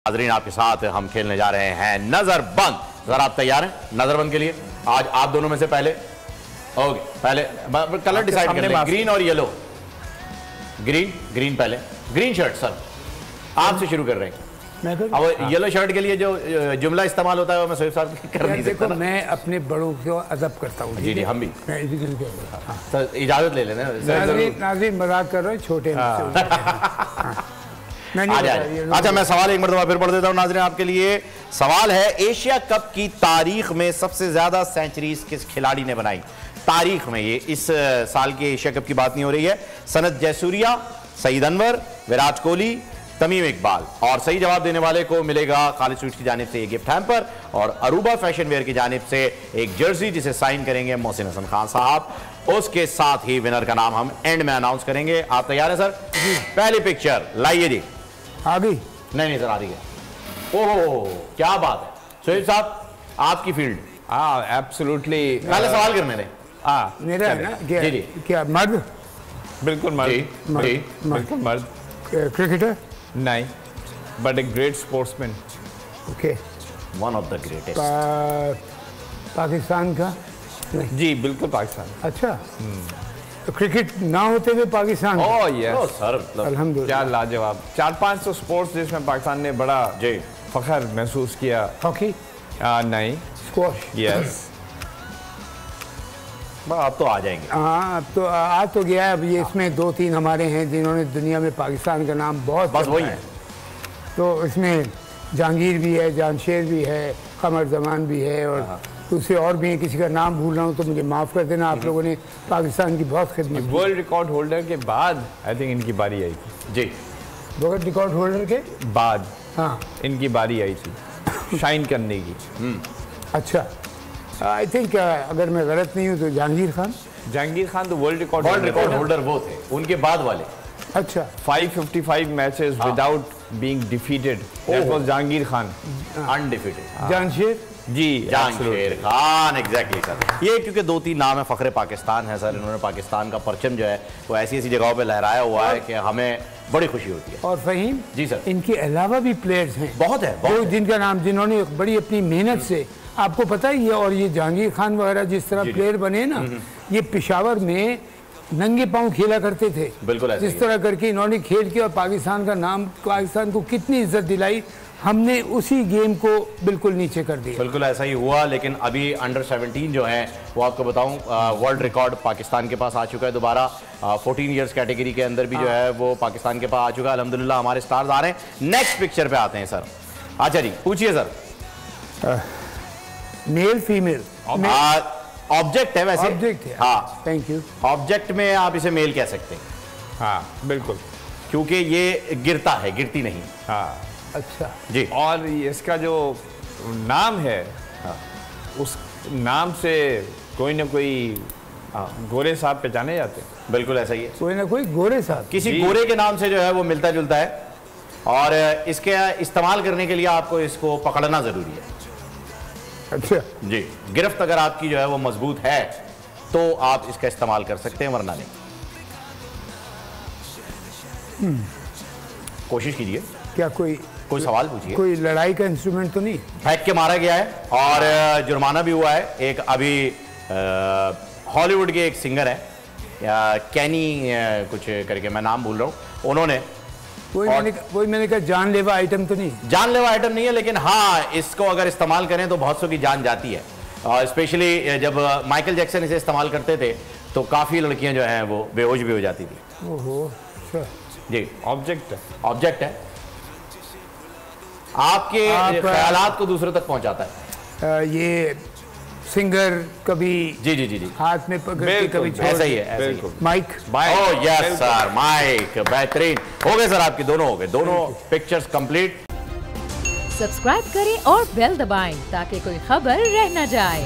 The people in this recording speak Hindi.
नाज़रीन आपके साथ हम खेलने जा रहे हैं नजरबंद। जरा आप तैयार हैं नजरबंद के लिए? आज आप दोनों में से पहले कलर डिसाइड कर लें, ग्रीन और येलो। ग्रीन पहले, ग्रीन शर्ट सर आपसे शुरू कर रहे हैं। अब येलो शर्ट के लिए जो जुमला इस्तेमाल होता है वो मैं सोहेब साहब कर नहीं सकता। मैं अपने बड़ों को अदब करता हूँ। जी हम भी सर इजाजत ले लेना। नाज़रीन मजाक कर रहे हैं, छोटे अच्छा मैं सवाल एक मरतबा फिर पढ़ देता हूँ नाज़रीन आपके लिए। सवाल है, एशिया कप की तारीख में सबसे ज्यादा सेंचुरीज किस खिलाड़ी ने बनाई? तारीख में, ये इस साल के एशिया कप की बात नहीं हो रही है। सनत जयसूर्या, सईद अनवर, विराट कोहली, तमीम इकबाल। और सही जवाब देने वाले को मिलेगा खालिद स्वीट्स की जानिब से एक गिफ्ट हैम्पर और अरूबा फैशन वेयर की जानिब से एक जर्सी जिसे साइन करेंगे मोहसिन हसन खान साहब। उसके साथ ही विनर का नाम हम एंड में अनाउंस करेंगे। आप तैयार हैं सर? पहली पिक्चर लाइए जी। आ गई? नहीं सर आ रही है। ओह क्या बात है सोहेब साहब, आपकी फील्ड। एब्सोल्युटली। पहले सवाल करने दें। मेरा है ना? जी जी क्या मर्द? बिल्कुल मर्द। बिल्कुल मर्द। क्रिकेटर? नहीं, but a great sportsman. Okay, one of the greatest. Pakistan का? जी बिल्कुल पाकिस्तान। अच्छा, तो क्रिकेट ना होते हुए पाकिस्तान? ओह यस सर, क्या लाजवाब। 4-5 तो स्पोर्ट्स जिसमें पाकिस्तान ने बड़ा फख्र महसूस किया। हॉकी? नहीं। स्क्वॉश? यस। आप तो आ जाएंगे। हाँ, अब तो आ तो गया है। अब ये इसमें 2-3 हमारे हैं जिन्होंने दुनिया में पाकिस्तान का नाम बहुत बस वही है। तो इसमें जहांगीर भी है, जानशेर भी है, कमर जमान भी है और दूसरे और भी हैं। किसी का नाम भूल रहा हूँ तो मुझे माफ़ कर देना। आप लोगों ने पाकिस्तान की बहुत खिदमत की। वर्ल्ड रिकॉर्ड होल्डर के बाद आई थिंक इनकी बारी आई थी। जी, वर्ल्ड रिकॉर्ड होल्डर के बाद हाँ इनकी बारी आई थी शाइन करने की। अच्छा, आई थिंक अगर मैं गलत नहीं हूँ तो जहांगीर खान तो वर्ल्ड रिकॉर्ड होल्डर वो थे, उनके बाद वाले। अच्छा, 555 matches without being defeated, that was Jahangir Khan undefeated. Jansher? जी जहांगीर खान, एग्जैक्टली सर। ये क्योंकि 2-3 नाम है, फख्रे पाकिस्तान है सर। इन्होंने पाकिस्तान का परचम जो है वो ऐसी ऐसी जगहों पे लहराया हुआ है कि हमें बड़ी खुशी होती है। और फहीम जी सर, इनके अलावा भी प्लेयर्स हैं बहुत है जिनका नाम, जिन्होंने बड़ी अपनी मेहनत से, आपको पता ही है। और ये जहांगीर खान वगैरह जिस तरह प्लेयर बने ना, ये पेशावर में नंगे पांव खेला करते थे। बिल्कुल जिस तरह करके इन्होंने खेल के और पाकिस्तान का नाम, पाकिस्तान को कितनी इज्जत दिलाई, हमने उसी गेम को बिल्कुल नीचे कर दिया। बिल्कुल ऐसा ही हुआ। लेकिन अभी अंडर 17 जो है वो आपको बताऊं, वर्ल्ड रिकॉर्ड पाकिस्तान के पास आ चुका है दोबारा। 14 इयर्स कैटेगरी के अंदर भी जो है वो पाकिस्तान के पास आ चुका है। अल्हम्दुलिल्लाह हमारे स्टार्स आ रहे हैं। नेक्स्ट पिक्चर पे आते हैं सर। अच्छा जी पूछिए सर। Male female? ऑब्जेक्ट है वैसे। ऑब्जेक्ट है, हाँ थैंक यू। ऑब्जेक्ट में आप इसे मेल कह सकते हैं। हाँ बिल्कुल, क्योंकि ये गिरता है, गिरती नहीं। हाँ अच्छा जी। और इसका जो नाम है, उस नाम से कोई ना कोई गोरे साहब पहचाने जाते हैं। बिल्कुल ऐसा ही है, कोई ना कोई गोरे साहब, किसी गोरे के नाम से जो है वो मिलता जुलता है। और इसके इस्तेमाल करने के लिए आपको इसको पकड़ना जरूरी है। अच्छा जी, गिरफ्त अगर आपकी जो है वो मजबूत है तो आप इसका इस्तेमाल कर सकते हैं, वरना नहीं। कोशिश कीजिए। क्या कोई सवाल पूछिए। कोई लड़ाई का इंस्ट्रूमेंट तो नहीं? फेंक के मारा गया है और जुर्माना भी हुआ है। एक अभी हॉलीवुड के एक सिंगर है, कैनी कुछ करके, मैं नाम भूल रहा हूँ, उन्होंने मैंने कहा जानलेवा आइटम तो नहीं? जानलेवा आइटम नहीं है, लेकिन हाँ इसको अगर इस्तेमाल करें तो बहुत सौ की जान जाती है। और स्पेशली जब माइकल जैक्सन इसे इस्तेमाल करते थे तो काफ़ी लड़कियां जो हैं वो बेहोश भी हो जाती थी। ओहो, अच्छा जी। ऑब्जेक्ट है, आपके ख्यालात को दूसरों तक पहुंचाता है। ये सिंगर कभी जी हाथ में पकड़ के कभी छोड़, ऐसा ही है। Mike? Oh yes sir, Mike. बेहतरीन हो गए सर, आपके दोनों हो गए, दोनों पिक्चर्स कंप्लीट। सब्सक्राइब करें और बेल दबाएं ताकि कोई खबर रह न जाए।